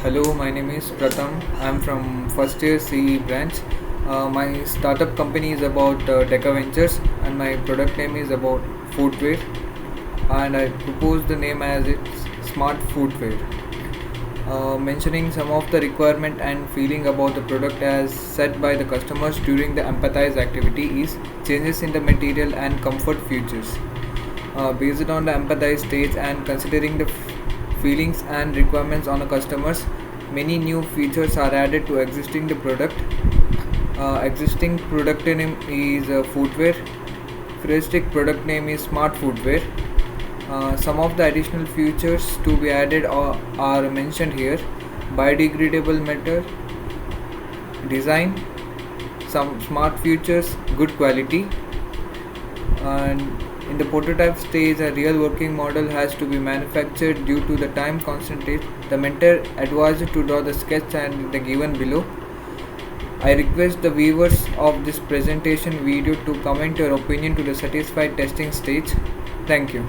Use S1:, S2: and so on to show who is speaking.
S1: Hello, my name is Pratham. I'm from first year CE branch. My startup company is about Deca Ventures, and my product name is about footwear. And I propose the name as it's smart footwear. Mentioning some of the requirement and feeling about the product as set by the customers during the empathize activity is changes in the material and comfort features. Based on the empathize stage and considering the feelings and requirements on the customers, many new features are added to existing the product. Existing product name is footwear. Futuristic product name is smart footwear. Some of the additional features to be added are mentioned here: biodegradable metal design, some smart features, good quality, and in the prototype stage, a real working model has to be manufactured due to the time constraint. The mentor advised to draw the sketch and the given below. I request the viewers of this presentation video to comment your opinion to the satisfied testing stage. Thank you.